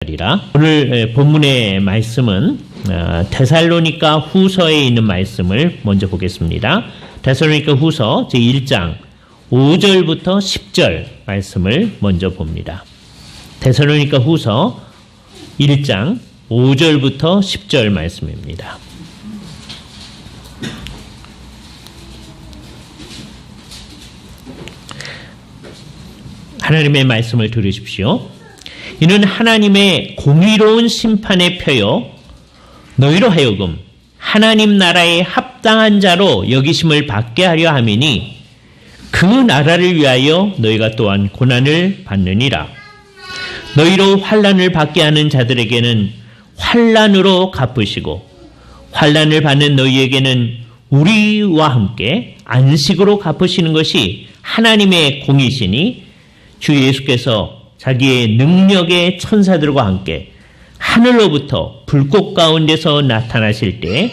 오늘 본문의 말씀은 데살로니가 후서에 있는 말씀을 먼저 보겠습니다. 데살로니가 후서 제1장 5절부터 10절 말씀을 먼저 봅니다. 데살로니가 후서 1장 5절부터 10절 말씀입니다. 하나님의 말씀을 들으십시오. 이는 하나님의 공의로운 심판의 표요 너희로 하여금 하나님 나라에 합당한 자로 여기심을 받게 하려 함이니 그 나라를 위하여 너희가 또한 고난을 받느니라. 너희로 환난을 받게 하는 자들에게는 환난으로 갚으시고 환난을 받는 너희에게는 우리와 함께 안식으로 갚으시는 것이 하나님의 공이시니 주 예수께서 자기의 능력의 천사들과 함께 하늘로부터 불꽃 가운데서 나타나실 때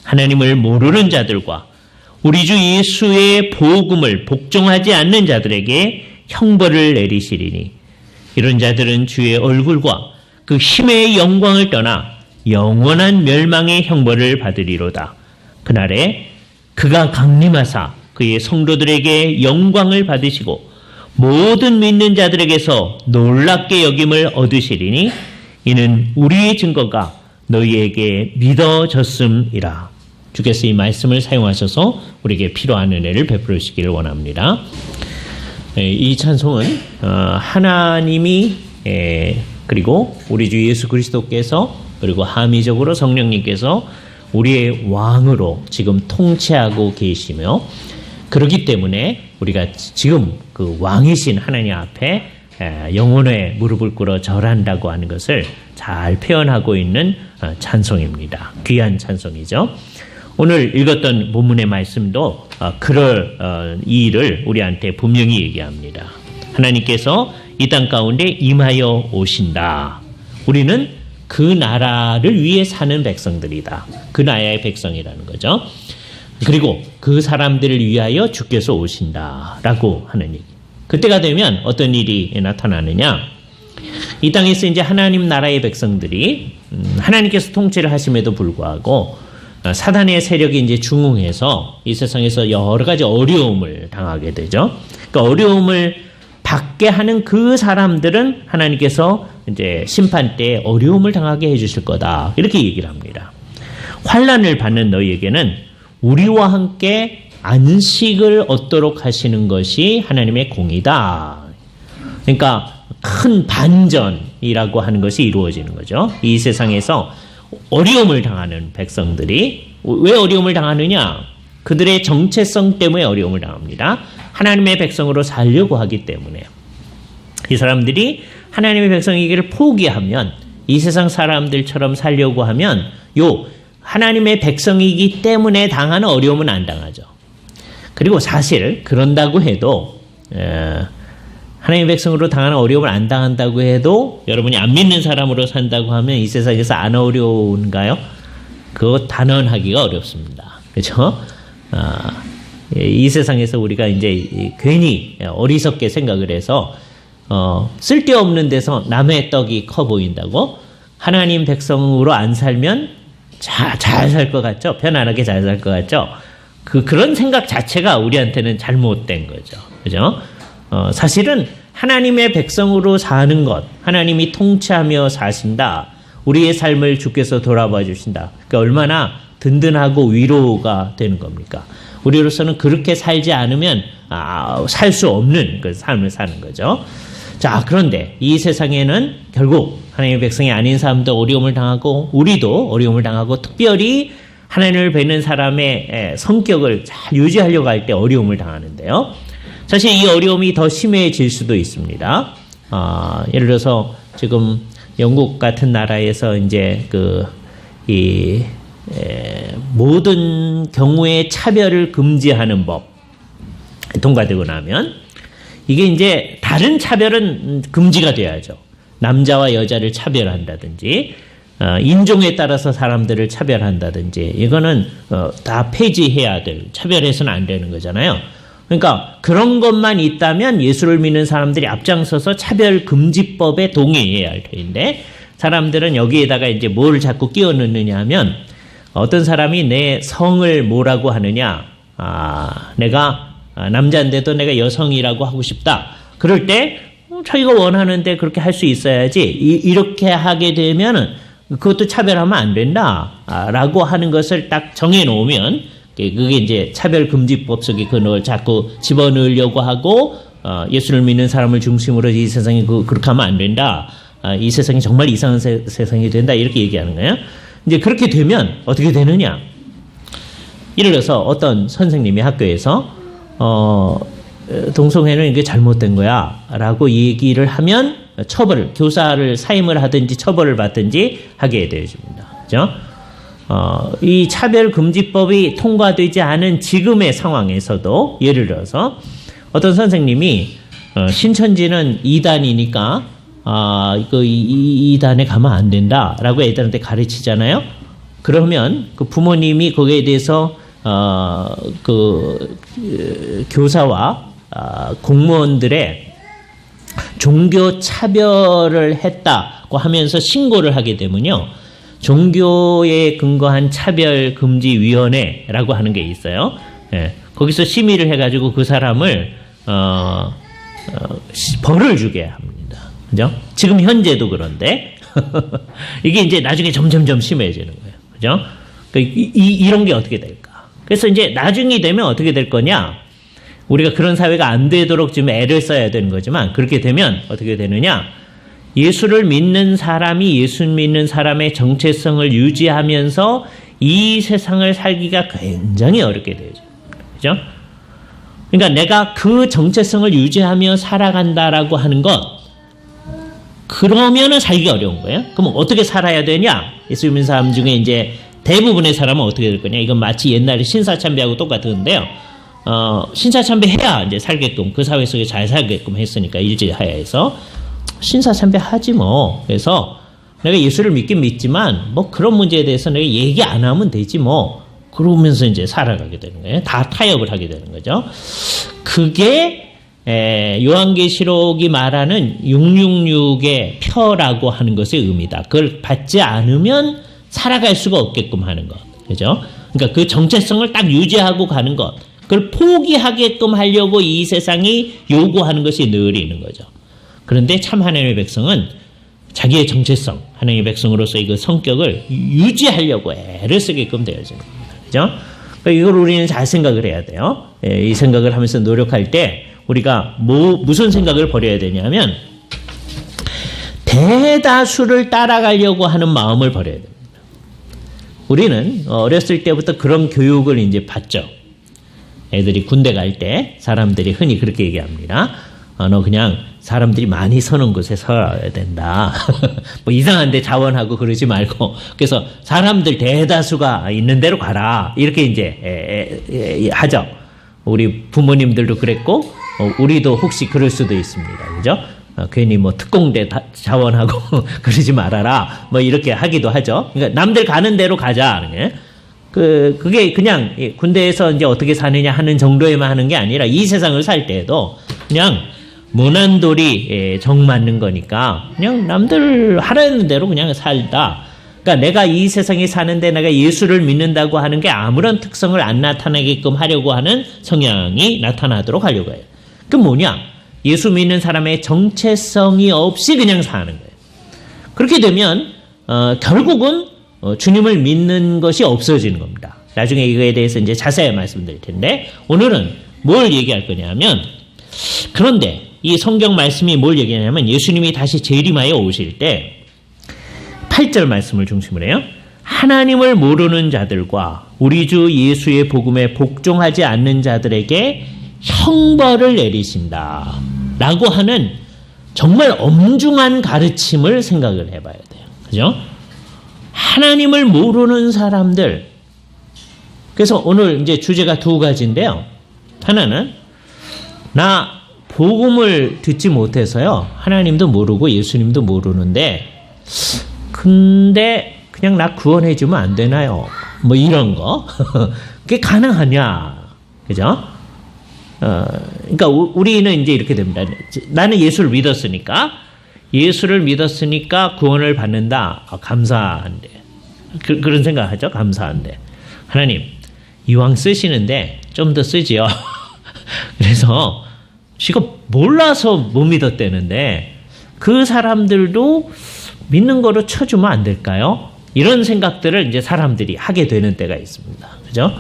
하나님을 모르는 자들과 우리 주 예수의 복음을 복종하지 않는 자들에게 형벌을 내리시리니 이런 자들은 주의 얼굴과 그 힘의 영광을 떠나 영원한 멸망의 형벌을 받으리로다. 그날에 그가 강림하사 그의 성도들에게 영광을 받으시고 모든 믿는 자들에게서 놀랍게 여김을 얻으시리니 이는 우리의 증거가 너희에게 믿어졌음이라. 주께서 이 말씀을 사용하셔서 우리에게 필요한 은혜를 베풀으시기를 원합니다. 이 찬송은 하나님이 그리고 우리 주 예수 그리스도께서 그리고 함의적으로 성령님께서 우리의 왕으로 지금 통치하고 계시며 그렇기 때문에 우리가 지금 그 왕이신 하나님 앞에 영혼의 무릎을 꿇어 절한다고 하는 것을 잘 표현하고 있는 찬송입니다. 귀한 찬송이죠. 오늘 읽었던 본문의 말씀도 그럴 이 일을 우리한테 분명히 얘기합니다. 하나님께서 이 땅 가운데 임하여 오신다. 우리는 그 나라를 위해 사는 백성들이다. 그 나라의 백성이라는 거죠. 그리고 그 사람들을 위하여 주께서 오신다라고 하는 얘기. 그때가 되면 어떤 일이 나타나느냐? 이 땅에서 이제 하나님 나라의 백성들이 하나님께서 통치를 하심에도 불구하고 사단의 세력이 이제 중흥해서 이 세상에서 여러 가지 어려움을 당하게 되죠. 그러니까 어려움을 받게 하는 그 사람들은 하나님께서 이제 심판 때 어려움을 당하게 해주실 거다. 이렇게 얘기를 합니다. 환난을 받는 너희에게는 우리와 함께 안식을 얻도록 하시는 것이 하나님의 공이다. 그러니까 큰 반전이라고 하는 것이 이루어지는 거죠. 이 세상에서 어려움을 당하는 백성들이 왜 어려움을 당하느냐? 그들의 정체성 때문에 어려움을 당합니다. 하나님의 백성으로 살려고 하기 때문에. 이 사람들이 하나님의 백성이기를 포기하면 이 세상 사람들처럼 살려고 하면 하나님의 백성이기 때문에 당하는 어려움은 안 당하죠. 그리고 사실 그런다고 해도 하나님의 백성으로 당하는 어려움을 안 당한다고 해도 여러분이 안 믿는 사람으로 산다고 하면 이 세상에서 안 어려운가요? 그거 단언하기가 어렵습니다. 그렇죠? 이 세상에서 우리가 이제 괜히 어리석게 생각을 해서 쓸데없는 데서 남의 떡이 커 보인다고 하나님 백성으로 안 살면 잘 살 것 같죠? 편안하게 잘 살 것 같죠? 그런 생각 자체가 우리한테는 잘못된 거죠. 그죠? 사실은 하나님의 백성으로 사는 것, 하나님이 통치하며 사신다. 우리의 삶을 주께서 돌아봐 주신다. 그러니까 얼마나 든든하고 위로가 되는 겁니까? 우리로서는 그렇게 살지 않으면 살 수 없는 그 삶을 사는 거죠. 자, 그런데 이 세상에는 결국 하나님의 백성이 아닌 사람도 어려움을 당하고 우리도 어려움을 당하고 특별히 하나님을 뵙는 사람의 성격을 잘 유지하려고 할 때 어려움을 당하는데요. 사실 이 어려움이 더 심해질 수도 있습니다. 예를 들어서 지금 영국 같은 나라에서 이제 모든 경우에 차별을 금지하는 법 통과되고 나면 이게 이제 다른 차별은 금지가 돼야죠. 남자와 여자를 차별한다든지 인종에 따라서 사람들을 차별한다든지 이거는 다 폐지해야 될 차별해서는 안 되는 거잖아요. 그러니까 그런 것만 있다면 예수를 믿는 사람들이 앞장서서 차별금지법에 동의해야 할 터인데 사람들은 여기에다가 이제 뭘 자꾸 끼워 넣느냐 하면 어떤 사람이 내 성을 뭐라고 하느냐, 내가 남자인데도 내가 여성이라고 하고 싶다. 그럴 때 자기가 원하는데 그렇게 할 수 있어야지. 이렇게 하게 되면 그것도 차별하면 안 된다라고 하는 것을 딱 정해놓으면 그게 이제 차별금지법 속에 그걸 자꾸 집어넣으려고 하고 예수를 믿는 사람을 중심으로 이 세상이 그렇게 하면 안 된다. 이 세상이 정말 이상한 세상이 된다. 이렇게 얘기하는 거예요. 이제 그렇게 되면 어떻게 되느냐? 예를 들어서 어떤 선생님이 학교에서 동성애는 이게 잘못된 거야 라고 얘기를 하면 교사를 사임을 하든지 처벌을 받든지 하게 되어집니다. 그죠? 이 차별금지법이 통과되지 않은 지금의 상황에서도 예를 들어서 어떤 선생님이 신천지는 이단이니까 이단에 가면 안 된다라고 애들한테 가르치잖아요. 그러면 그 부모님이 거기에 대해서 교사와 공무원들의 종교 차별을 했다고 하면서 신고를 하게 되면요. 종교에 근거한 차별금지위원회라고 하는 게 있어요. 예, 거기서 심의를 해가지고 그 사람을 벌을 주게 합니다. 그죠? 지금 현재도 그런데 이게 이제 나중에 점점점 심해지는 거예요. 그죠? 이런 게 어떻게 될까? 그래서 이제 나중이 되면 어떻게 될 거냐? 우리가 그런 사회가 안 되도록 좀 애를 써야 되는 거지만 그렇게 되면 어떻게 되느냐? 예수를 믿는 사람이 예수 믿는 사람의 정체성을 유지하면서 이 세상을 살기가 굉장히 어렵게 되죠. 그죠? 그러니까 내가 그 정체성을 유지하며 살아간다라고 하는 것, 그러면은 살기가 어려운 거예요. 그럼 어떻게 살아야 되냐? 예수 믿는 사람 중에 이제 대부분의 사람은 어떻게 될 거냐? 이건 마치 옛날에 신사참배하고 똑같은데요. 신사참배해야 이제 살게끔, 그 사회 속에 잘 살게끔 했으니까, 일제하야에서. 신사참배 하지 뭐. 그래서 내가 예수를 믿긴 믿지만 뭐 그런 문제에 대해서 내가 얘기 안 하면 되지 뭐. 그러면서 이제 살아가게 되는 거예요. 다 타협을 하게 되는 거죠. 그게 요한계시록이 말하는 666의 표라고 하는 것의 의미다. 그걸 받지 않으면 살아갈 수가 없게끔 하는 것. 그죠? 그러니까 그 정체성을 딱 유지하고 가는 것. 그걸 포기하게끔 하려고 이 세상이 요구하는 것이 늘 있는 거죠. 그런데 참 하나님의 백성은 자기의 정체성, 하나님의 백성으로서의 그 성격을 유지하려고 애를 쓰게끔 되어지는 겁니다. 그죠? 그러니까 이걸 우리는 잘 생각을 해야 돼요. 이 생각을 하면서 노력할 때 우리가 무슨 생각을 버려야 되냐면 대다수를 따라가려고 하는 마음을 버려야 됩니다. 우리는 어렸을 때부터 그런 교육을 이제 받죠. 애들이 군대 갈 때 사람들이 흔히 그렇게 얘기합니다. 너 그냥 사람들이 많이 서는 곳에 서야 된다. 뭐 이상한데 자원하고 그러지 말고. 그래서 사람들 대다수가 있는 데로 가라. 이렇게 이제 하죠. 우리 부모님들도 그랬고 우리도 혹시 그럴 수도 있습니다. 그죠? 괜히 뭐 특공대 자원하고 그러지 말아라. 뭐 이렇게 하기도 하죠. 그러니까 남들 가는 대로 가자. 그게 그냥 군대에서 이제 어떻게 사느냐 하는 정도에만 하는 게 아니라 이 세상을 살 때에도 그냥 무난돌이 정맞는 거니까 그냥 남들 하라는 대로 그냥 살다. 그러니까 내가 이 세상에 사는데 내가 예수를 믿는다고 하는 게 아무런 특성을 안 나타나게끔 하려고 하는 성향이 나타나도록 하려고 해요. 그 뭐냐? 예수 믿는 사람의 정체성이 없이 그냥 사는 거예요. 그렇게 되면 결국은 주님을 믿는 것이 없어지는 겁니다. 나중에 이거에 대해서 이제 자세히 말씀드릴 텐데 오늘은 뭘 얘기할 거냐면 그런데 이 성경 말씀이 뭘 얘기하냐면 예수님이 다시 재림하여 오실 때 8절 말씀을 중심으로 해요. 하나님을 모르는 자들과 우리 주 예수의 복음에 복종하지 않는 자들에게 형벌을 내리신다 라고 하는 정말 엄중한 가르침을 생각을 해봐야 돼요. 그죠? 하나님을 모르는 사람들. 그래서 오늘 이제 주제가 두 가지인데요. 하나는 나 복음을 듣지 못해서요. 하나님도 모르고 예수님도 모르는데 근데 그냥 나 구원해 주면 안 되나요? 뭐 이런 거. 그게 가능하냐? 그죠? 그러니까 우리는 이제 이렇게 됩니다. 나는 예수를 믿었으니까 구원을 받는다. 감사한데. 그런 생각하죠. 감사한데. 하나님, 이왕 쓰시는데 좀 더 쓰지요. 그래서 지가 몰라서 못 믿었대는데 그 사람들도 믿는 거로 쳐주면 안 될까요? 이런 생각들을 이제 사람들이 하게 되는 때가 있습니다. 그죠?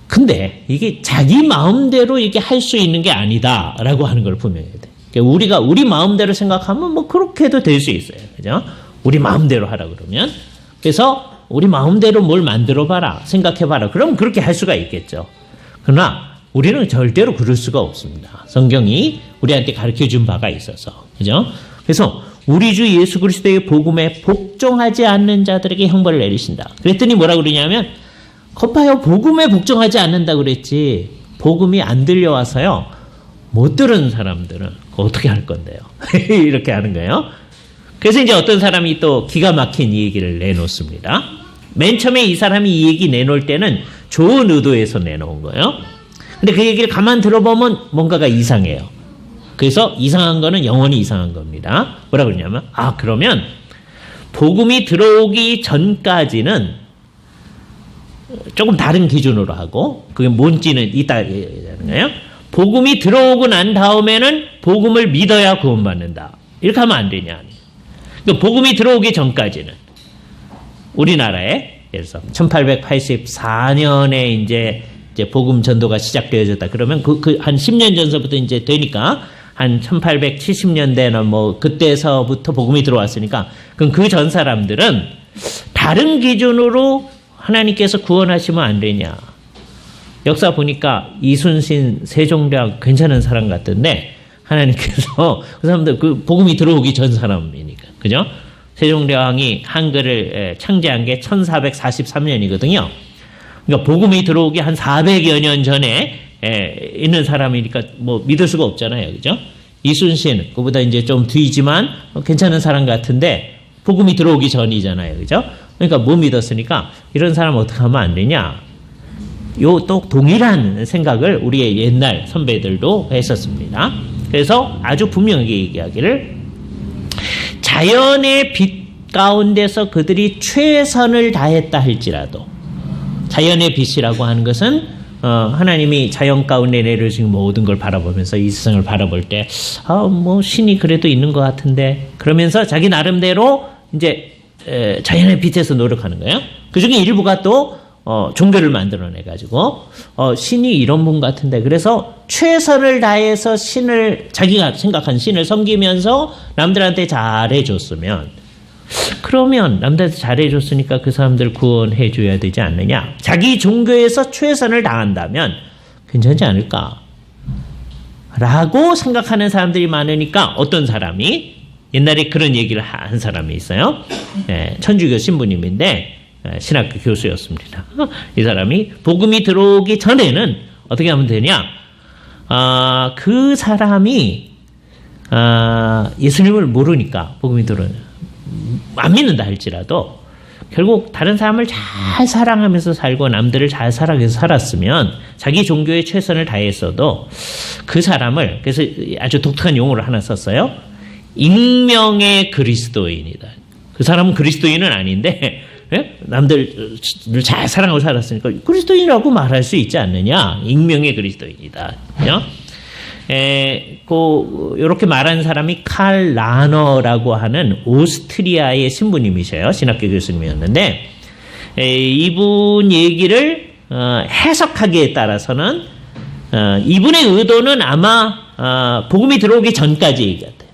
근데 이게 자기 마음대로 이게 할 수 있는 게 아니다라고 하는 걸 분명히 해야 돼. 그러니까 우리가 우리 마음대로 생각하면 뭐 그렇게도 될 수 있어요. 그죠? 우리 마음대로 하라 그러면. 그래서 우리 마음대로 뭘 만들어 봐라. 생각해 봐라. 그럼 그렇게 할 수가 있겠죠. 그러나 우리는 절대로 그럴 수가 없습니다. 성경이 우리한테 가르쳐 준 바가 있어서. 그죠? 그래서 우리 주 예수 그리스도의 복음에 복종하지 않는 자들에게 형벌을 내리신다. 그랬더니 뭐라 그러냐면 거봐요. 복음에 복종하지 않는다 그랬지. 복음이 안 들려와서요. 못 들은 사람들은 어떻게 할 건데요? 이렇게 하는 거예요. 그래서 이제 어떤 사람이 또 기가 막힌 이 얘기를 내놓습니다. 맨 처음에 이 사람이 이 얘기 내놓을 때는 좋은 의도에서 내놓은 거예요. 근데 그 얘기를 가만 들어보면 뭔가가 이상해요. 그래서 이상한 거는 영원히 이상한 겁니다. 뭐라 그러냐면 그러면 복음이 들어오기 전까지는 조금 다른 기준으로 하고 그게 뭔지는 이따 얘기하는 거예요. 복음이 들어오고 난 다음에는 복음을 믿어야 구원받는다. 이렇게 하면 안 되냐. 그러니까 복음이 들어오기 전까지는 우리나라에 예를 들어서 1884년에 이제 복음 전도가 시작되어졌다. 그러면 한 10년 전서부터 이제 되니까 한 1870년대나 뭐 그때서부터 복음이 들어왔으니까 그럼 그 전 사람들은 다른 기준으로 하나님께서 구원하시면 안 되냐. 역사 보니까 이순신 세종대왕 괜찮은 사람 같던데 하나님께서 그 사람들 그 복음이 들어오기 전 사람이니까. 그죠? 세종대왕이 한글을 창제한 게 1443년이거든요. 그러니까 복음이 들어오기 한 400여 년 전에 있는 사람이니까 뭐 믿을 수가 없잖아요. 그죠? 이순신, 그보다 이제 좀 뒤지만 괜찮은 사람 같은데 복음이 들어오기 전이잖아요. 그죠? 그러니까 못 믿었으니까 이런 사람 어떻게 하면 안 되냐? 요 또 동일한 생각을 우리의 옛날 선배들도 했었습니다. 그래서 아주 분명하게 얘기하기를 자연의 빛 가운데서 그들이 최선을 다했다 할지라도 자연의 빛이라고 하는 것은 하나님이 자연 가운데 내려진 모든 걸 바라보면서 이 세상을 바라볼 때 뭐 신이 그래도 있는 것 같은데 그러면서 자기 나름대로 이제 자연의 빛에서 노력하는 거예요. 그중에 일부가 또 종교를 만들어내가지고 신이 이런 분 같은데 그래서 최선을 다해서 자기가 생각한 신을 섬기면서 남들한테 잘해줬으면 그러면 남들한테 잘해줬으니까 그 사람들 구원해줘야 되지 않느냐. 자기 종교에서 최선을 다한다면 괜찮지 않을까 라고 생각하는 사람들이 많으니까 어떤 사람이 옛날에 그런 얘기를 한 사람이 있어요. 천주교 신부님인데 신학교 교수였습니다. 이 사람이 복음이 들어오기 전에는 어떻게 하면 되냐? 그 사람이 예수님을 모르니까 복음이 안 믿는다 할지라도 결국 다른 사람을 잘 사랑하면서 살고 남들을 잘 사랑해서 살았으면 자기 종교에 최선을 다했어도 그 사람을 그래서 아주 독특한 용어를 하나 썼어요. 익명의 그리스도인이다. 그 사람은 그리스도인은 아닌데 남들을 잘 사랑하고 살았으니까 그리스도인이라고 말할 수 있지 않느냐. 익명의 그리스도인이다. 이렇게 말한 사람이 칼 라너라고 하는 오스트리아의 신부님이셔요. 신학교 교수님이었는데 이분 얘기를 해석하기에 따라서는 이분의 의도는 아마 복음이 들어오기 전까지 얘기했대요.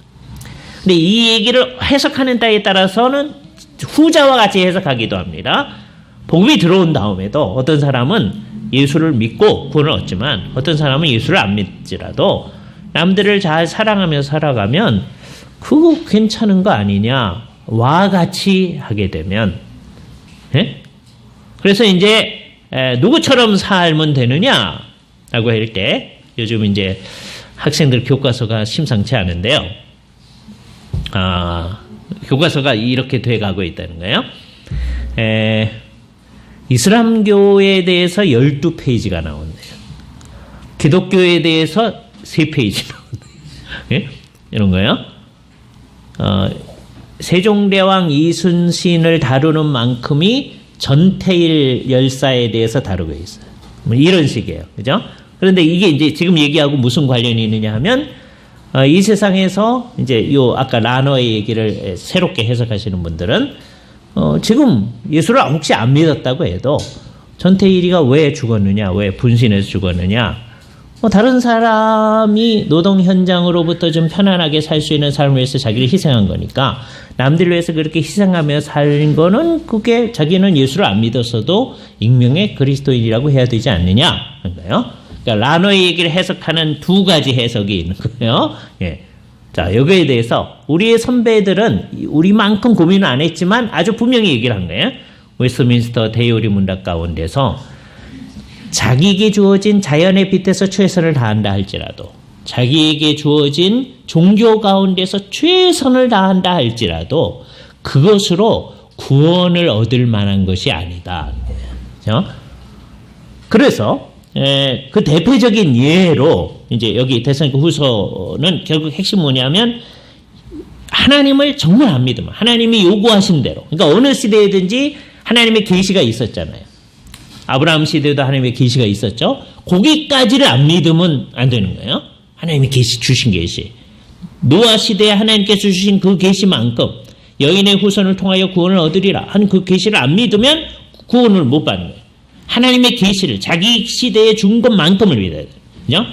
근데 이 얘기를 해석하는 따에 따라서는 후자와 같이 해석하기도 합니다. 복음이 들어온 다음에도 어떤 사람은 예수를 믿고 구원을 얻지만 어떤 사람은 예수를 안 믿지라도 남들을 잘 사랑하며 살아가면 그거 괜찮은 거 아니냐와 같이 하게 되면 그래서 이제 누구처럼 살면 되느냐라고 할 때 요즘 이제 학생들 교과서가 심상치 않은데요. 교과서가 이렇게 돼가고 있다는 거예요. 이슬람교에 대해서 12페이지가 나온대요. 기독교에 대해서 3페이지 예? 이런 거예요. 세종대왕 이순신을 다루는 만큼이 전태일 열사에 대해서 다루고 있어요. 뭐 이런 식이에요. 그죠? 그런데 이게 이제 지금 얘기하고 무슨 관련이 있느냐 하면, 이 세상에서 이제 아까 라너의 얘기를 새롭게 해석하시는 분들은, 지금 예수를 혹시 안 믿었다고 해도 전태일이가 왜 죽었느냐, 왜 분신해서 죽었느냐, 다른 사람이 노동 현장으로부터 좀 편안하게 살 수 있는 삶을 위해서 자기를 희생한 거니까 남들을 위해서 그렇게 희생하며 살 거는 그게 자기는 예수를 안 믿었어도 익명의 그리스도인이라고 해야 되지 않느냐 하는 거예요. 그러니까 라노의 얘기를 해석하는 두 가지 해석이 있는 거예요. 예. 자, 여기에 대해서 우리의 선배들은 우리만큼 고민을 안 했지만 아주 분명히 얘기를 한 거예요. 웨스트민스터 대요리 문답 가운데서 자기에게 주어진 자연의 빛에서 최선을 다한다 할지라도, 자기에게 주어진 종교 가운데서 최선을 다한다 할지라도 그것으로 구원을 얻을 만한 것이 아니다. 그렇죠? 그래서 그 대표적인 예로 이제 여기 데살로니가 후서는 결국 핵심 뭐냐면, 하나님을 정말 안 믿으면 하나님이 요구하신 대로, 그러니까 어느 시대에든지 하나님의 계시가 있었잖아요. 아브라함 시대에도 하나님의 계시가 있었죠. 거기까지를 안 믿으면 안 되는 거예요. 하나님이 계시 주신 계시. 노아 시대에 하나님께서 주신 그 계시만큼 여인의 후손을 통하여 구원을 얻으리라 하는 그 계시를 안 믿으면 구원을 못 받는 거예요. 하나님의 계시를 자기 시대에 준 것만큼을 믿어야 돼요. 그죠?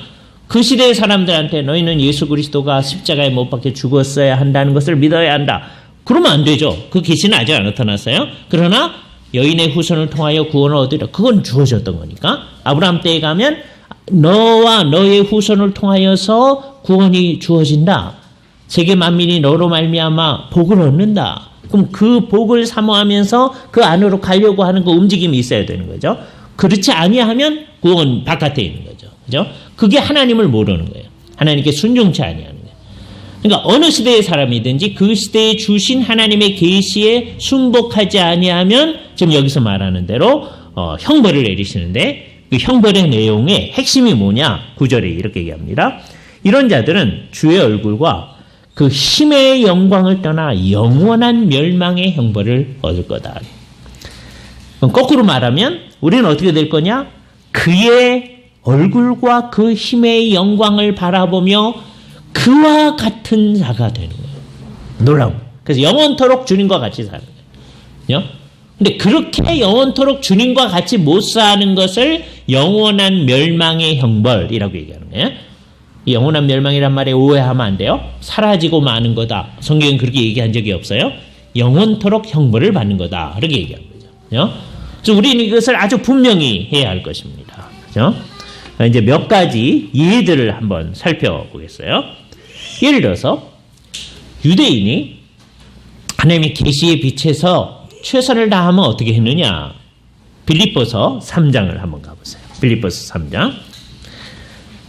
그 시대의 사람들한테 너희는 예수 그리스도가 십자가에 못 박혀 죽었어야 한다는 것을 믿어야 한다. 그러면 안 되죠. 그 계시는 아직 안 나타났어요. 그러나 여인의 후손을 통하여 구원을 얻으리라. 그건 주어졌던 거니까. 아브라함 때에 가면 너와 너의 후손을 통하여서 구원이 주어진다. 세계 만민이 너로 말미암아 복을 얻는다. 그럼 그 복을 사모하면서 그 안으로 가려고 하는 그 움직임이 있어야 되는 거죠. 그렇지 아니하면 구원 바깥에 있는 거죠. 그죠? 그게 하나님을 모르는 거예요. 하나님께 순종치 아니하는 거예요. 그러니까 어느 시대의 사람이든지 그 시대에 주신 하나님의 계시에 순복하지 아니하면 지금 여기서 말하는 대로 형벌을 내리시는데, 그 형벌의 내용의 핵심이 뭐냐? 9절에 이렇게 얘기합니다. 이런 자들은 주의 얼굴과 그 힘의 영광을 떠나 영원한 멸망의 형벌을 얻을 거다. 그럼 거꾸로 말하면 우리는 어떻게 될 거냐? 그의 얼굴과 그 힘의 영광을 바라보며 그와 같은 자가 되는 거예요. 놀라운. 그래서 영원토록 주님과 같이 사는 거예요. 근데 그렇게 영원토록 주님과 같이 못 사는 것을 영원한 멸망의 형벌이라고 얘기하는 거예요. 이 영원한 멸망이란 말에 오해하면 안 돼요. 사라지고 마는 거다. 성경은 그렇게 얘기한 적이 없어요. 영원토록 형벌을 받는 거다. 이렇게 얘기하는 거죠. 그래서 우리는 이것을 아주 분명히 해야 할 것입니다. 그죠? 이제 몇 가지 예들을 한번 살펴보겠어요. 예를 들어서 유대인이 하나님의 계시의 빛에서 최선을 다하면 어떻게 했느냐? 빌립보서 3장을 한번 가보세요. 빌립보서 3장.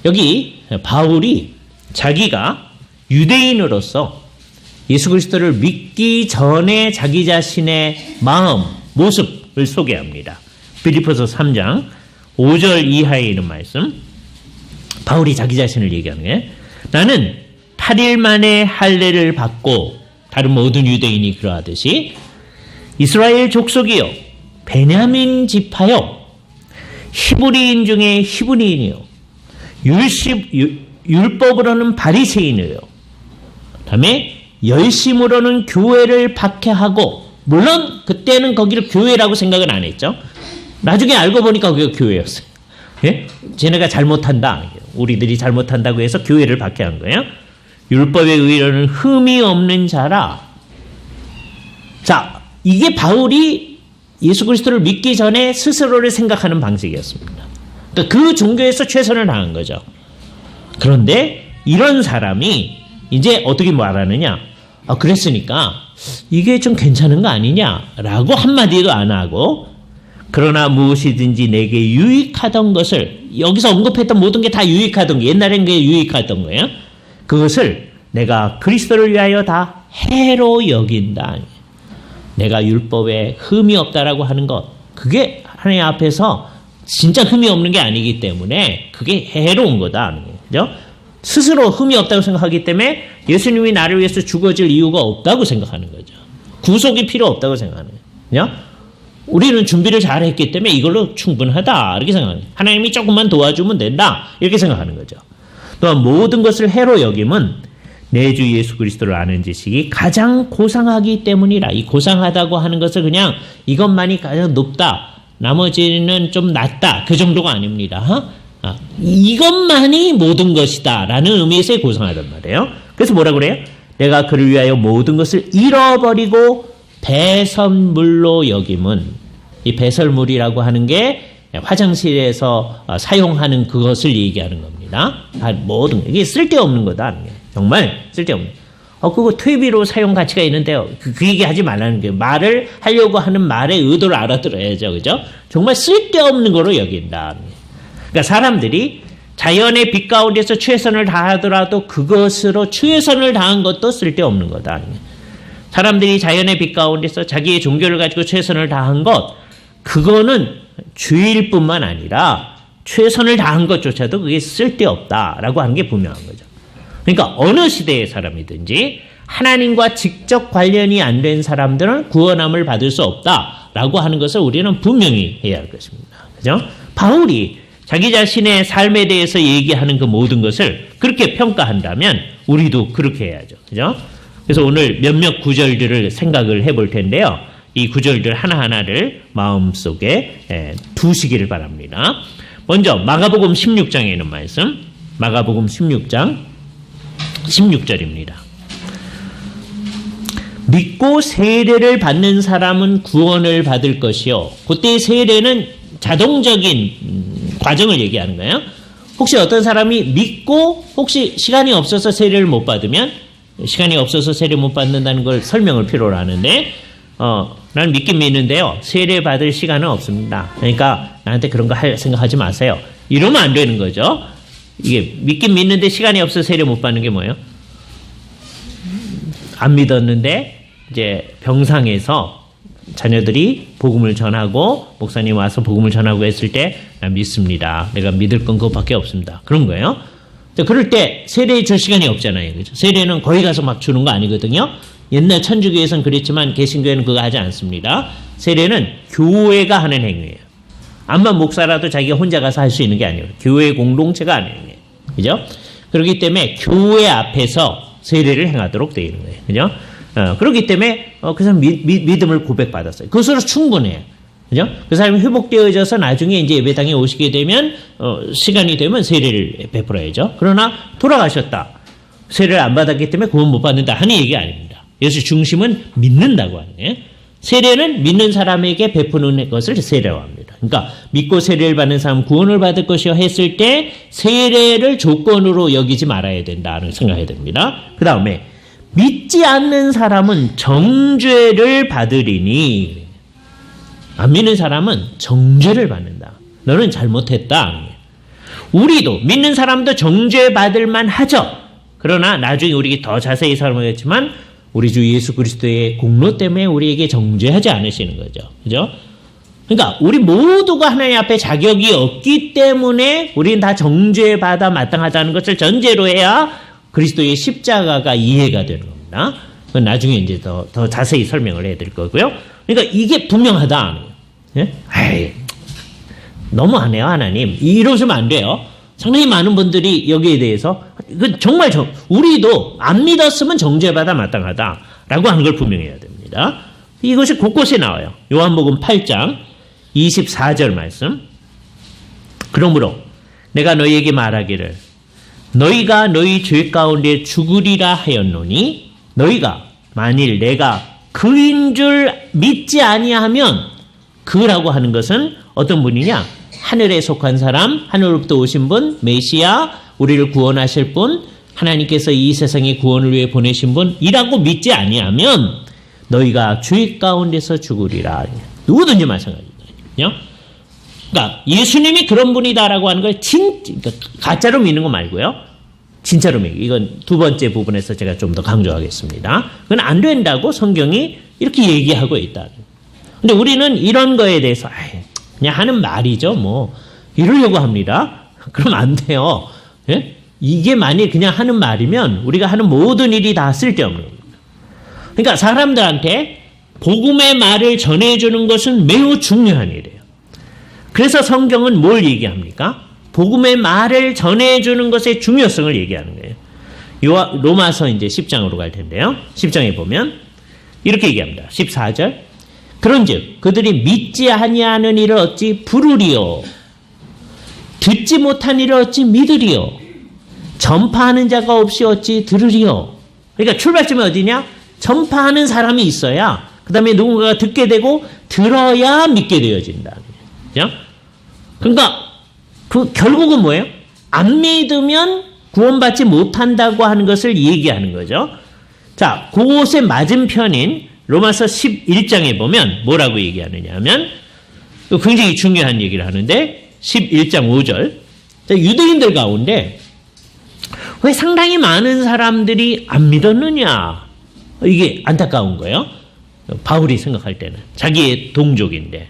여기 바울이 자기가 유대인으로서 예수 그리스도를 믿기 전에 자기 자신의 마음, 모습을 소개합니다. 빌립보서 3장 5절 이하에 있는 말씀. 바울이 자기 자신을 얘기하는 게, 나는 8일 만에 할례를 받고 다른 모든 유대인이 그러하듯이 이스라엘 족속이요 베냐민 지파요 히브리인 중에 히브리인이요 율법으로는 바리새인이요 그다음에 열심으로는 교회를 박해하고, 물론 그때는 거기를 교회라고 생각은 안 했죠. 나중에 알고 보니까 그게 교회였어요. 예? 쟤네가 잘못한다. 우리들이 잘못한다고 해서 교회를 박해한 거예요. 율법에 의로는 흠이 없는 자라. 자, 이게 바울이 예수 그리스도를 믿기 전에 스스로를 생각하는 방식이었습니다. 그러니까 그 종교에서 최선을 다한 거죠. 그런데 이런 사람이 이제 어떻게 말하느냐? 그랬으니까 이게 좀 괜찮은 거 아니냐라고 한마디도 안 하고, 그러나 무엇이든지 내게 유익하던 것을, 여기서 언급했던 모든 게 다 유익하던 게, 옛날엔 그게 유익하던 거예요. 그것을 내가 그리스도를 위하여 다 해로 여긴다. 내가 율법에 흠이 없다라고 하는 것, 그게 하나님 앞에서 진짜 흠이 없는 게 아니기 때문에 그게 해로운 거다. 그죠? 스스로 흠이 없다고 생각하기 때문에 예수님이 나를 위해서 죽어질 이유가 없다고 생각하는 거죠. 구속이 필요 없다고 생각하는 거죠. 그죠? 우리는 준비를 잘 했기 때문에 이걸로 충분하다. 이렇게 생각하는 거죠. 하나님이 조금만 도와주면 된다. 이렇게 생각하는 거죠. 또한 모든 것을 해로 여김은 내 주 예수 그리스도를 아는 지식이 가장 고상하기 때문이라. 이 고상하다고 하는 것을 그냥 이것만이 가장 높다. 나머지는 좀 낮다. 그 정도가 아닙니다. 이것만이 모든 것이다. 라는 의미에서의 고상하단 말이에요. 그래서 뭐라 그래요? 내가 그를 위하여 모든 것을 잃어버리고 배설물로 여김은, 이 배설물이라고 하는 게 화장실에서 사용하는 그것을 얘기하는 겁니다. 모든, 이게 쓸데없는 거다. 정말 쓸데없는. 그거 퇴비로 사용 가치가 있는데요. 그 얘기 하지 말라는 게, 말을 하려고 하는 말의 의도를 알아들어야죠. 그죠? 정말 쓸데없는 거로 여긴다. 그러니까 사람들이 자연의 빛 가운데서 최선을 다하더라도 그것으로 최선을 다한 것도 쓸데없는 거다. 사람들이 자연의 빛 가운데서 자기의 종교를 가지고 최선을 다한 것, 그거는 죄일 뿐만 아니라 최선을 다한 것조차도 그게 쓸데없다라고 하는 게 분명한 거죠. 그러니까 어느 시대의 사람이든지 하나님과 직접 관련이 안 된 사람들은 구원함을 받을 수 없다라고 하는 것을 우리는 분명히 해야 할 것입니다. 그죠? 바울이 자기 자신의 삶에 대해서 얘기하는 그 모든 것을 그렇게 평가한다면 우리도 그렇게 해야죠. 그죠? 그래서 오늘 몇몇 구절들을 생각을 해볼 텐데요. 이 구절들 하나하나를 마음속에 두시기를 바랍니다. 먼저 마가복음 16장에 있는 말씀, 마가복음 16장 16절입니다. 믿고 세례를 받는 사람은 구원을 받을 것이요. 그때 세례는 자동적인 과정을 얘기하는 거예요. 혹시 어떤 사람이 믿고 혹시 시간이 없어서 세례를 못 받으면, 시간이 없어서 세례 못 받는다는 걸 설명을 필요로 하는데, 나는 믿긴 믿는데요. 세례 받을 시간은 없습니다. 그러니까 나한테 그런 거 생각하지 마세요. 이러면 안 되는 거죠. 이게 믿긴 믿는데 시간이 없어서 세례 못 받는 게 뭐예요? 안 믿었는데 이제 병상에서 자녀들이 복음을 전하고 목사님 와서 복음을 전하고 했을 때 난 믿습니다. 내가 믿을 건 그것밖에 없습니다. 그런 거예요. 그럴 때 세례 줄 시간이 없잖아요. 그렇죠? 세례는 거기 가서 막 주는 거 아니거든요. 옛날 천주교에서는 그랬지만 개신교회는 그거 하지 않습니다. 세례는 교회가 하는 행위예요. 암만 목사라도 자기가 혼자 가서 할 수 있는 게 아니에요. 교회 공동체가 하는 행위예요. 그죠? 그렇기 때문에 교회 앞에서 세례를 행하도록 되어 있는 거예요. 그죠? 그렇기 때문에 그 사람 믿음을 고백받았어요. 그것으로 충분해요. 그죠? 그 사람이 회복되어져서 나중에 이제 예배당에 오시게 되면 시간이 되면 세례를 베풀어야죠. 그러나 돌아가셨다. 세례를 안 받았기 때문에 구원 못 받는다 하는 얘기 아닙니다. 예수 중심은 믿는다고 하는 거예요. 세례는 믿는 사람에게 베푸는 것을 세례라고 합니다. 그러니까 믿고 세례를 받는 사람은 구원을 받을 것이요 했을 때 세례를 조건으로 여기지 말아야 된다는 생각해야 됩니다. 그 다음에 믿지 않는 사람은 정죄를 받으리니, 안 믿는 사람은 정죄를 받는다. 너는 잘못했다. 우리도 믿는 사람도 정죄받을 만하죠. 그러나 나중에 우리 더 자세히 설명했지만 우리 주 예수 그리스도의 공로 때문에 우리에게 정죄하지 않으시는 거죠. 그죠? 그러니까 우리 모두가 하나님 앞에 자격이 없기 때문에 우리는 다 정죄받아 마땅하다는 것을 전제로 해야 그리스도의 십자가가 이해가 되는 겁니다. 그건 나중에 이제 더 자세히 설명을 해드릴 거고요. 그러니까 이게 분명하다. 예? 아이, 너무하네요, 하나님. 이러시면 안 돼요. 상당히 많은 분들이 여기에 대해서 정말 우리도 안 믿었으면 정죄받아 마땅하다라고 하는 걸 분명해야 됩니다. 이것이 곳곳에 나와요. 요한복음 8장 24절 말씀. 그러므로 내가 너희에게 말하기를 너희가 너희 죄 가운데 죽으리라 하였노니 너희가 만일 내가 그인 줄 믿지 아니하면, 그라고 하는 것은 어떤 분이냐? 하늘에 속한 사람, 하늘로부터 오신 분, 메시아, 우리를 구원하실 분, 하나님께서 이 세상에 구원을 위해 보내신 분이라고 믿지 아니하면 너희가 죄 가운데서 죽으리라. 누구든지 마찬가지거든요. 그러니까 예수님이 그런 분이다라고 하는 걸 그러니까 가짜로 믿는 거 말고요. 진짜로 믿기. 이건 두 번째 부분에서 제가 좀 더 강조하겠습니다. 그건 안 된다고 성경이 이렇게 얘기하고 있다. 근데 우리는 이런 거에 대해서 그냥 하는 말이죠. 뭐 이러려고 합니다. 그럼 안 돼요. 예? 이게 만일 그냥 하는 말이면 우리가 하는 모든 일이 다 쓸데없는 겁니다. 그러니까 사람들한테 복음의 말을 전해주는 것은 매우 중요한 일이에요. 그래서 성경은 뭘 얘기합니까? 복음의 말을 전해주는 것의 중요성을 얘기하는 거예요. 로마서 이제 10장으로 갈 텐데요. 10장에 보면 이렇게 얘기합니다. 14절. 그런즉 그들이 믿지 아니하는 이를 어찌 부르리요? 듣지 못한 이를 어찌 믿으리요? 전파하는 자가 없이 어찌 들으리요? 그러니까 출발점이 어디냐? 전파하는 사람이 있어야 그 다음에 누군가가 듣게 되고 들어야 믿게 되어진다. 그죠? 그러니까 결국은 뭐예요? 안 믿으면 구원받지 못한다고 하는 것을 얘기하는 거죠. 자, 그것의 맞은편인 로마서 11장에 보면 뭐라고 얘기하느냐 하면 굉장히 중요한 얘기를 하는데 11장 5절. 자, 유대인들 가운데 왜 상당히 많은 사람들이 안 믿었느냐? 이게 안타까운 거예요. 바울이 생각할 때는 자기의 동족인데.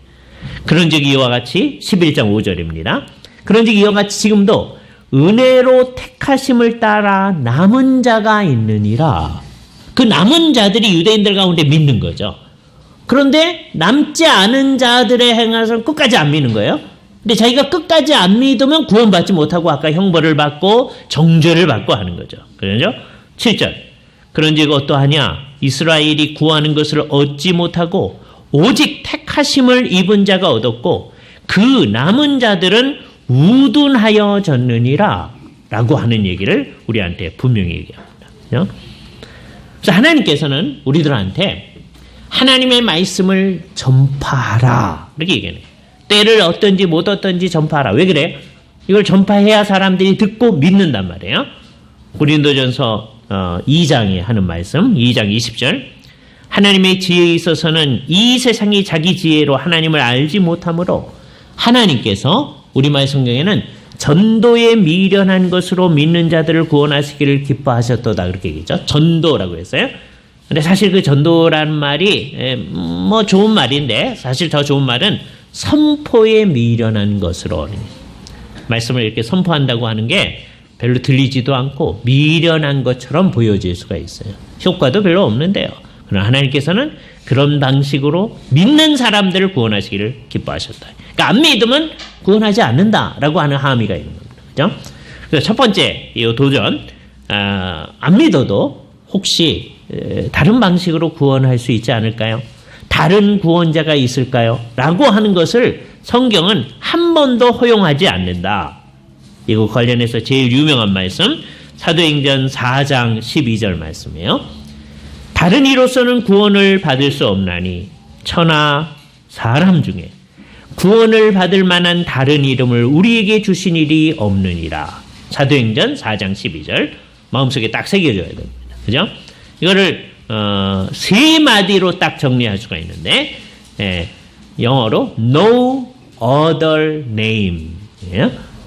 그런즉 이와 같이 11장 5절입니다. 그런즉 이와 같이 지금도 은혜로 택하심을 따라 남은 자가 있느니라. 그 남은 자들이 유대인들 가운데 믿는 거죠. 그런데 남지 않은 자들의 행하서는 끝까지 안 믿는 거예요. 근데 자기가 끝까지 안 믿으면 구원받지 못하고 아까 형벌을 받고 정죄를 받고 하는 거죠. 그렇죠? 7절. 그런즉 어떠하냐? 이스라엘이 구하는 것을 얻지 못하고 오직 택하심을 입은 자가 얻었고 그 남은 자들은 우둔하여 졌느니라 라고 하는 얘기를 우리한테 분명히 얘기합니다. 그렇죠? 그래서 하나님께서는 우리들한테 하나님의 말씀을 전파하라 이렇게 얘기해요. 때를 얻든지 못 얻든지 전파하라. 왜 그래요? 이걸 전파해야 사람들이 듣고 믿는단 말이에요. 고린도전서 2장에 하는 말씀 2장 20절. 하나님의 지혜에 있어서는 이 세상이 자기 지혜로 하나님을 알지 못하므로 하나님께서 우리말 성경에는 전도에 미련한 것으로 믿는 자들을 구원하시기를 기뻐하셨도다 그렇게 얘기죠. 전도라고 했어요. 근데 사실 그 전도라는 말이 뭐 좋은 말인데 사실 더 좋은 말은 선포에 미련한 것으로 말씀을 이렇게 선포한다고 하는 게 별로 들리지도 않고 미련한 것처럼 보여질 수가 있어요. 효과도 별로 없는데요. 그러나 하나님께서는 그런 방식으로 믿는 사람들을 구원하시기를 기뻐하셨다. 그러니까 안 믿으면 구원하지 않는다라고 하는 함의가 있는 겁니다. 그죠? 그래서 첫 번째 이 도전 안 믿어도 혹시 다른 방식으로 구원할 수 있지 않을까요? 다른 구원자가 있을까요? 라고 하는 것을 성경은 한 번도 허용하지 않는다. 이거 관련해서 제일 유명한 말씀 사도행전 4장 12절 말씀이에요. 다른 이로서는 구원을 받을 수 없나니 천하 사람 중에 구원을 받을 만한 다른 이름을 우리에게 주신 일이 없느니라. 사도행전 4장 12절 마음속에 딱 새겨줘야 됩니다. 그죠? 이거를 세 마디로 딱 정리할 수가 있는데 영어로 no other name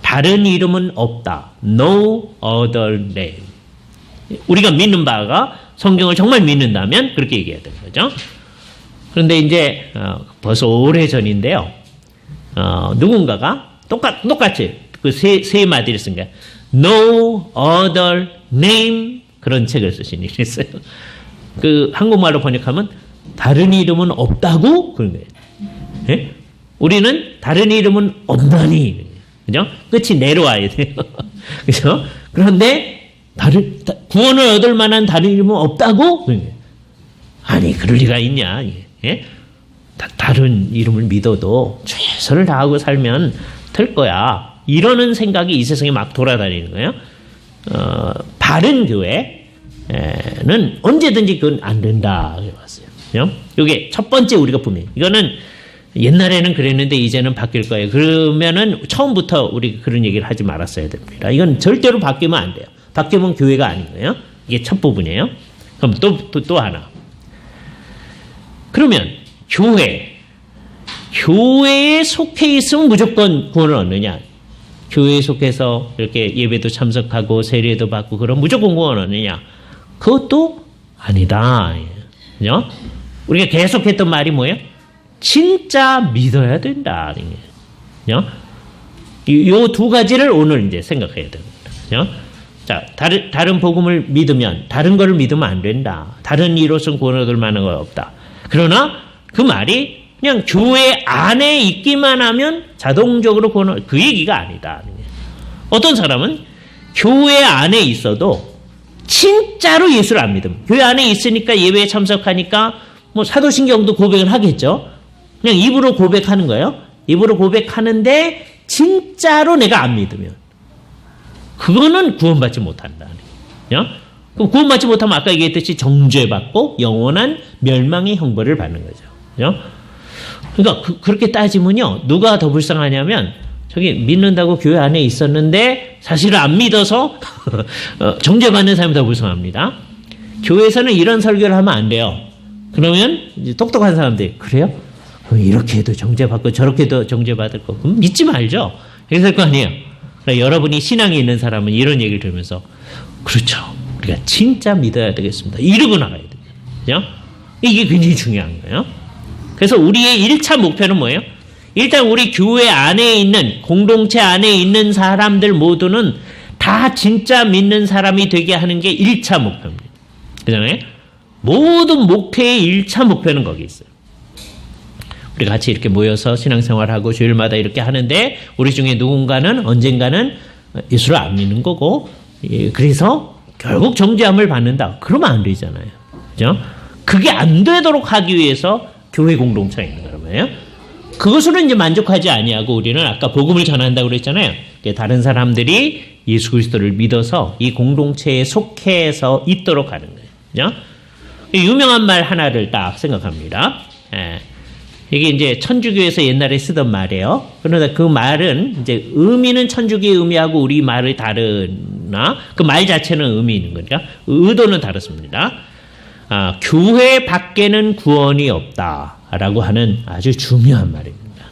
다른 이름은 없다. no other name 우리가 믿는 바가 성경을 정말 믿는다면 그렇게 얘기해야 되는 거죠. 그런데 이제 벌써 오래전인데요. 누군가가 똑같이 그 세 마디를 쓴 거예요. no other name 그런 책을 쓰신 일이 있어요. 그 한국말로 번역하면 다른 이름은 없다고 그런 거예요. 예? 우리는 다른 이름은 없나니, 그죠? 끝이 내려와야 돼요. 그죠? 그런데 구원을 얻을 만한 다른 이름은 없다고 그런 거예요. 아니 그럴 리가 있냐? 예? 다른 이름을 믿어도 최선을 다하고 살면 될 거야. 이러는 생각이 이 세상에 막 돌아다니는 거예요. 바른 교회는 언제든지 그건 안 된다. 그래봤어요. 이게 첫 번째 우리가 보면 이거는 옛날에는 그랬는데 이제는 바뀔 거예요. 그러면은 처음부터 우리 그런 얘기를 하지 말았어야 됩니다. 이건 절대로 바뀌면 안 돼요. 바뀌면 교회가 아닌 거예요. 이게 첫 부분이에요. 그럼 또 하나. 그러면 교회에 속해 있으면 무조건 구원을 얻느냐? 교회에 속해서 이렇게 예배도 참석하고 세례도 받고 그럼 무조건 구원 얻느냐? 그것도 아니다. 그죠? 우리가 계속했던 말이 뭐예요? 진짜 믿어야 된다. 요 두 가지를 오늘 이제 생각해야 됩니다. 자, 다른 복음을 믿으면, 다른 거를 믿으면 안 된다. 다른 이로서는 구원 얻을 만한 거 없다. 그러나 그 말이 그냥 교회 안에 있기만 하면 자동적으로 구원, 그 얘기가 아니다. 어떤 사람은 교회 안에 있어도 진짜로 예수를 안 믿음. 교회 안에 있으니까 예배에 참석하니까 뭐 사도신경도 고백을 하겠죠. 그냥 입으로 고백하는 거예요. 입으로 고백하는데 진짜로 내가 안 믿으면 그거는 구원받지 못한다. 그럼 구원받지 못하면 아까 얘기했듯이 정죄받고 영원한 멸망의 형벌을 받는 거죠. 그러니까 그렇게 따지면요, 누가 더 불쌍하냐면 저기 믿는다고 교회 안에 있었는데 사실은 안 믿어서 정죄받는 사람이 더 불쌍합니다. 교회에서는 이런 설교를 하면 안 돼요. 그러면 이제 똑똑한 사람들이 그래요? 그럼 이렇게 해도 정죄받고 저렇게 해도 정죄받을 거 그럼 믿지 말죠. 이렇게 될 거 아니에요. 그러니까 여러분이 신앙이 있는 사람은 이런 얘기를 들으면서 그렇죠. 우리가 진짜 믿어야 되겠습니다. 이러고 나가야 됩니다. 이게 굉장히 중요한 거예요. 그래서 우리의 1차 목표는 뭐예요? 일단 우리 교회 안에 있는, 공동체 안에 있는 사람들 모두는 다 진짜 믿는 사람이 되게 하는 게 1차 목표입니다. 그잖아요? 모든 목회의 1차 목표는 거기 있어요. 우리 같이 이렇게 모여서 신앙생활하고 주일마다 이렇게 하는데 우리 중에 누군가는 언젠가는 예수를 안 믿는 거고, 그래서 결국 정죄함을 받는다. 그러면 안 되잖아요. 그죠? 그게 안 되도록 하기 위해서 교회 공동체가 있는 거라고요. 그것으로 이제 만족하지 아니하고 우리는 아까 복음을 전한다고 그랬잖아요. 다른 사람들이 예수 그리스도를 믿어서 이 공동체에 속해서 있도록 하는 거예요. 그죠? 유명한 말 하나를 딱 생각합니다. 이게 이제 천주교에서 옛날에 쓰던 말이에요. 그런데 그 말은 이제 의미는 천주교의 의미하고 우리 말이 다르나 그 말 자체는 의미 있는 거니까 의도는 다릅니다. 교회 밖에는 구원이 없다라고 하는 아주 중요한 말입니다.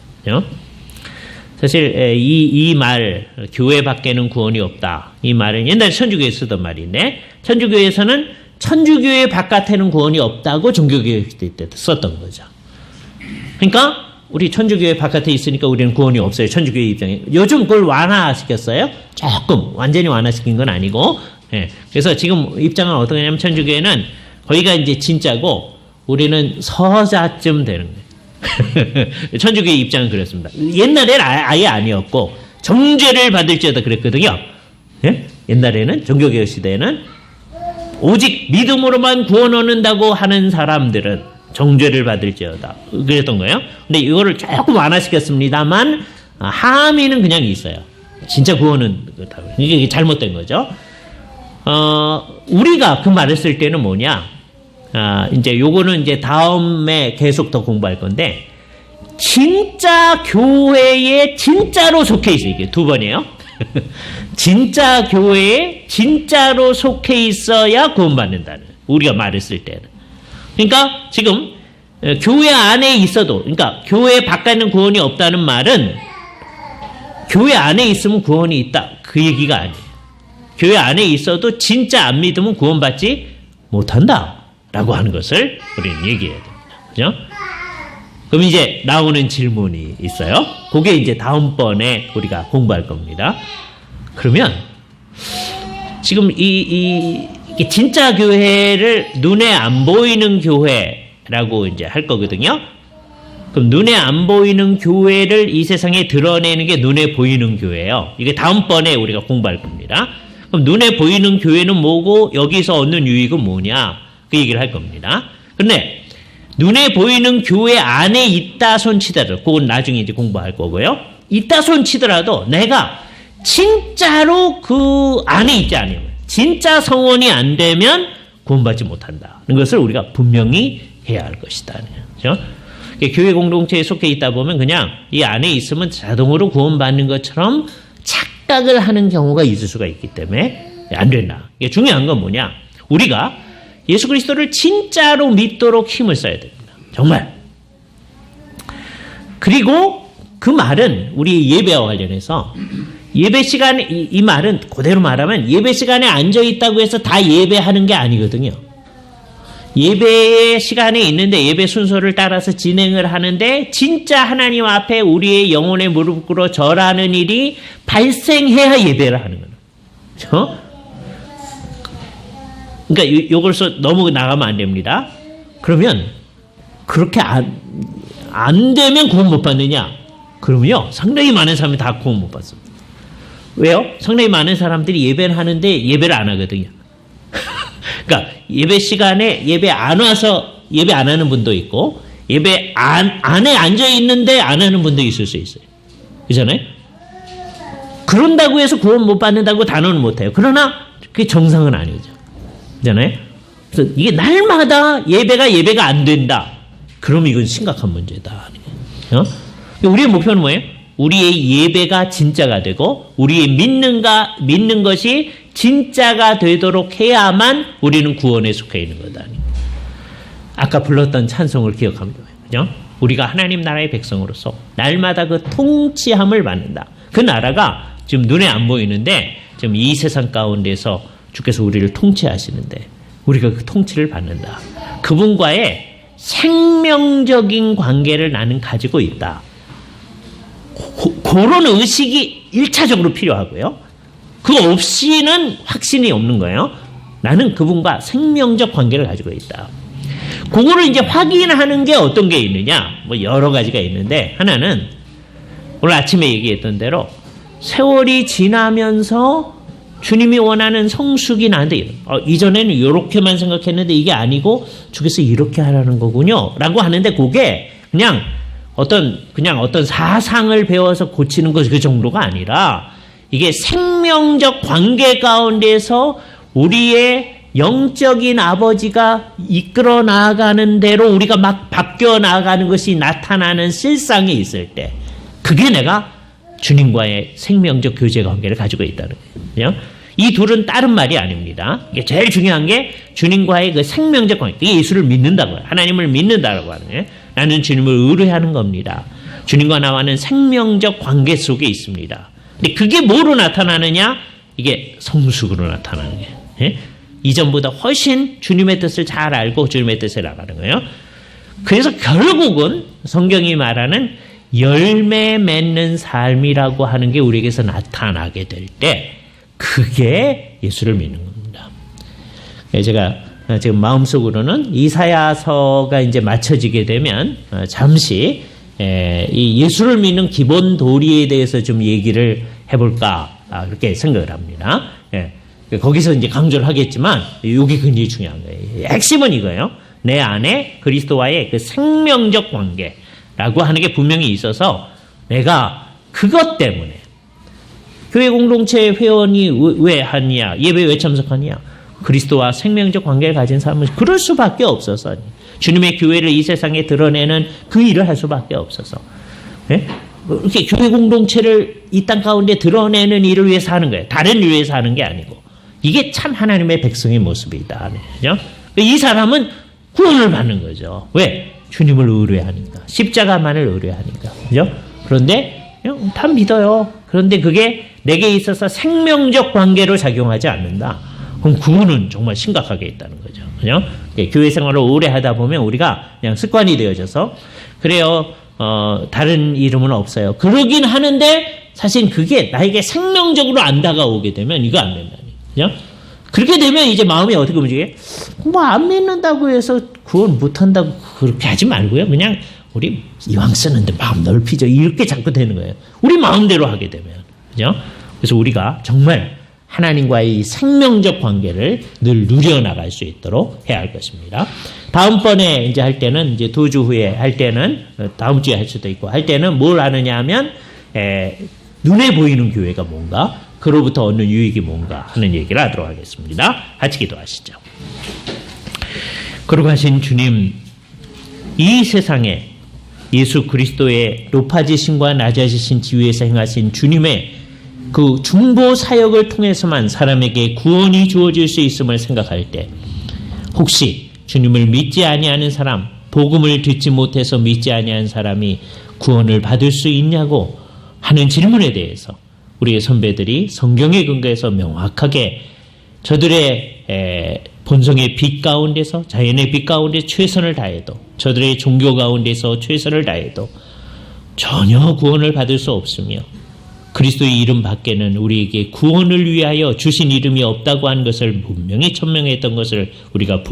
사실 이 말 교회 밖에는 구원이 없다 이 말은 옛날에 천주교에 쓰던 말인데 천주교에서는 천주교의 바깥에는 구원이 없다고 종교개혁 때 썼던 거죠. 그러니까 우리 천주교회 바깥에 있으니까 우리는 구원이 없어요. 천주교의 입장에. 요즘 그걸 완화시켰어요. 조금 완전히 완화시킨 건 아니고. 그래서 지금 입장은 어떻게 하냐면 천주교회는 거기가 이제 진짜고 우리는 서자쯤 되는 거예요. 천주교의 입장은 그렇습니다. 옛날에는 아예 아니었고 정죄를 받을지어다 그랬거든요. 옛날에는 종교개혁 시대에는 오직 믿음으로만 구원 얻는다고 하는 사람들은 정죄를 받을지어다 그랬던 거예요. 근데 이거를 조금 완화시켰습니다만 함의는 그냥 있어요. 진짜 구원은 이게 잘못된 거죠. 우리가 그 말을 쓸 때는 뭐냐? 이제 요거는 이제 다음에 계속 더 공부할 건데 진짜 교회에 진짜로 속해 있어요. 이게 두 번이에요. 진짜 교회에 진짜로 속해 있어야 구원받는다는 우리가 말을 쓸 때는. 그러니까 지금 교회 안에 있어도, 그러니까 교회 바깥에는 구원이 없다는 말은 교회 안에 있으면 구원이 있다 그 얘기가 아니에요. 교회 안에 있어도 진짜 안 믿으면 구원받지 못한다라고 하는 것을 우리는 얘기해야 됩니다. 그죠? 그럼 이제 나오는 질문이 있어요. 그게 이제 다음번에 우리가 공부할 겁니다. 그러면 지금 이게 진짜 교회를 눈에 안 보이는 교회라고 이제 할 거거든요. 그럼 눈에 안 보이는 교회를 이 세상에 드러내는 게 눈에 보이는 교회예요. 이게 다음번에 우리가 공부할 겁니다. 그럼 눈에 보이는 교회는 뭐고 여기서 얻는 유익은 뭐냐? 그 얘기를 할 겁니다. 근데 눈에 보이는 교회 안에 있다 손치더라도 그건 나중에 이제 공부할 거고요. 있다 손치더라도 내가 진짜로 그 안에 있지 않으면 진짜 성원이 안 되면 구원받지 못한다는 것을 우리가 분명히 해야 할 것이다. 그렇죠? 교회 공동체에 속해 있다 보면 그냥 이 안에 있으면 자동으로 구원받는 것처럼 착각을 하는 경우가 있을 수가 있기 때문에 안 된다. 이게 중요한 건 뭐냐? 우리가 예수 그리스도를 진짜로 믿도록 힘을 써야 됩니다. 정말. 그리고 그 말은 우리 예배와 관련해서 예배 시간에 이 말은 그대로 말하면 예배 시간에 앉아 있다고 해서 다 예배하는 게 아니거든요. 예배의 시간에 있는데 예배 순서를 따라서 진행을 하는데 진짜 하나님 앞에 우리의 영혼의 무릎 꿇어 절하는 일이 발생해야 예배를 하는 거예요. 그러니까 요걸 너무 나가면 안 됩니다. 그러면 그렇게 안 되면 구원 못 받느냐? 그러면요, 상당히 많은 사람이 다 구원 못 받습니다. 왜요? 상당히 많은 사람들이 예배를 하는데 예배를 안 하거든요. 그러니까 예배 시간에 예배 안 와서 예배 안 하는 분도 있고 예배 안에 앉아 있는데 안 하는 분도 있을 수 있어요. 그렇잖아요? 그런다고 해서 구원 못 받는다고 단언은 못 해요. 그러나 그게 정상은 아니죠. 그렇잖아요? 그래서 이게 날마다 예배가 안 된다. 그럼 이건 심각한 문제다. 우리의 목표는 뭐예요? 우리의 예배가 진짜가 되고 우리의 믿는 것이 진짜가 되도록 해야만 우리는 구원에 속해 있는 거다. 아까 불렀던 찬송을 기억합니다. 그죠? 우리가 하나님 나라의 백성으로서 날마다 그 통치함을 받는다. 그 나라가 지금 눈에 안 보이는데 지금 이 세상 가운데서 주께서 우리를 통치하시는데 우리가 그 통치를 받는다. 그분과의 생명적인 관계를 나는 가지고 있다. 그런 의식이 1차적으로 필요하고요. 그거 없이는 확신이 없는 거예요. 나는 그분과 생명적 관계를 가지고 있다. 그거를 이제 확인하는 게 어떤 게 있느냐? 뭐 여러 가지가 있는데 하나는 오늘 아침에 얘기했던 대로 세월이 지나면서 주님이 원하는 성숙이 나한테 이전에는 이렇게만 생각했는데 이게 아니고 주께서 이렇게 하라는 거군요. 라고 하는데 그게 그냥 어떤 사상을 배워서 고치는 것 그 정도가 아니라 이게 생명적 관계 가운데서 우리의 영적인 아버지가 이끌어 나아가는 대로 우리가 막 바뀌어 나아가는 것이 나타나는 실상이 있을 때 그게 내가 주님과의 생명적 교제 관계를 가지고 있다는 거예요. 이 둘은 다른 말이 아닙니다. 이게 제일 중요한 게 주님과의 그 생명적 관계. 이게 예수를 믿는다고요. 하나님을 믿는다라고 하는 거예요. 나는 주님을 의뢰하는 겁니다. 주님과 나와는 생명적 관계 속에 있습니다. 근데 그게 뭐로 나타나느냐? 이게 성숙으로 나타나는 거예요. 예? 이전보다 훨씬 주님의 뜻을 잘 알고 주님의 뜻을 나가는 거예요. 그래서 결국은 성경이 말하는 열매 맺는 삶이라고 하는 게 우리에게서 나타나게 될 때 그게 예수를 믿는 겁니다. 제가 지금 마음속으로는 이사야서가 이제 맞춰지게 되면 잠시 이 예수를 믿는 기본 도리에 대해서 좀 얘기를 해볼까 그렇게 생각을 합니다. 거기서 이제 강조를 하겠지만 이게 굉장히 중요한 거예요. 핵심은 이거예요. 내 안에 그리스도와의 그 생명적 관계라고 하는 게 분명히 있어서 내가 그것 때문에 교회 공동체 회원이 왜 하느냐, 예배 왜 참석하느냐, 그리스도와 생명적 관계를 가진 사람은 그럴 수밖에 없어서 주님의 교회를 이 세상에 드러내는 그 일을 할 수밖에 없어서 이렇게 교회 공동체를 이 땅 가운데 드러내는 일을 위해서 하는 거예요. 다른 일을 위해서 하는 게 아니고 이게 참 하나님의 백성의 모습이다. 그죠? 이 사람은 구원을 받는 거죠. 왜? 주님을 의뢰하니까. 십자가만을 의뢰하니까. 그죠? 그런데 다 믿어요. 그런데 그게 내게 있어서 생명적 관계로 작용하지 않는다. 그럼 구원은 정말 심각하게 있다는 거죠. 그죠? 교회 생활을 오래 하다 보면 우리가 그냥 습관이 되어져서 그래요. 다른 이름은 없어요. 그러긴 하는데 사실 그게 나에게 생명적으로 안 다가오게 되면 이거 안 된다니. 그죠? 그렇게 되면 이제 마음이 어떻게 움직여요? 뭐 안 믿는다고 해서 구원 못한다고 그렇게 하지 말고요. 그냥 우리 이왕 쓰는데 마음 넓히죠. 이렇게 자꾸 되는 거예요. 우리 마음대로 하게 되면. 그죠? 그래서 우리가 정말 하나님과의 이 생명적 관계를 늘 누려나갈 수 있도록 해야 할 것입니다. 다음번에 이제 할 때는 이제 2주 후에 할 때는 다음 주에 할 수도 있고 할 때는 뭘 하느냐 하면 눈에 보이는 교회가 뭔가 그로부터 얻는 유익이 뭔가 하는 얘기를 하도록 하겠습니다. 같이 기도하시죠. 거룩하신 주님, 이 세상에 예수 그리스도의 높아지심과 낮아지신 지위에서 행하신 주님의 그 중보 사역을 통해서만 사람에게 구원이 주어질 수 있음을 생각할 때 혹시 주님을 믿지 아니하는 사람, 복음을 듣지 못해서 믿지 아니한 사람이 구원을 받을 수 있냐고 하는 질문에 대해서 우리의 선배들이 성경에 근거해서 명확하게 저들의 본성의 빛 가운데서, 자연의 빛 가운데 최선을 다해도, 저들의 종교 가운데서 최선을 다해도 전혀 구원을 받을 수 없으며, 그리스도의 이름 밖에는 우리에게 구원을 위하여 주신 이름이 없다고 한 것을 분명히 천명했던 것을 우리가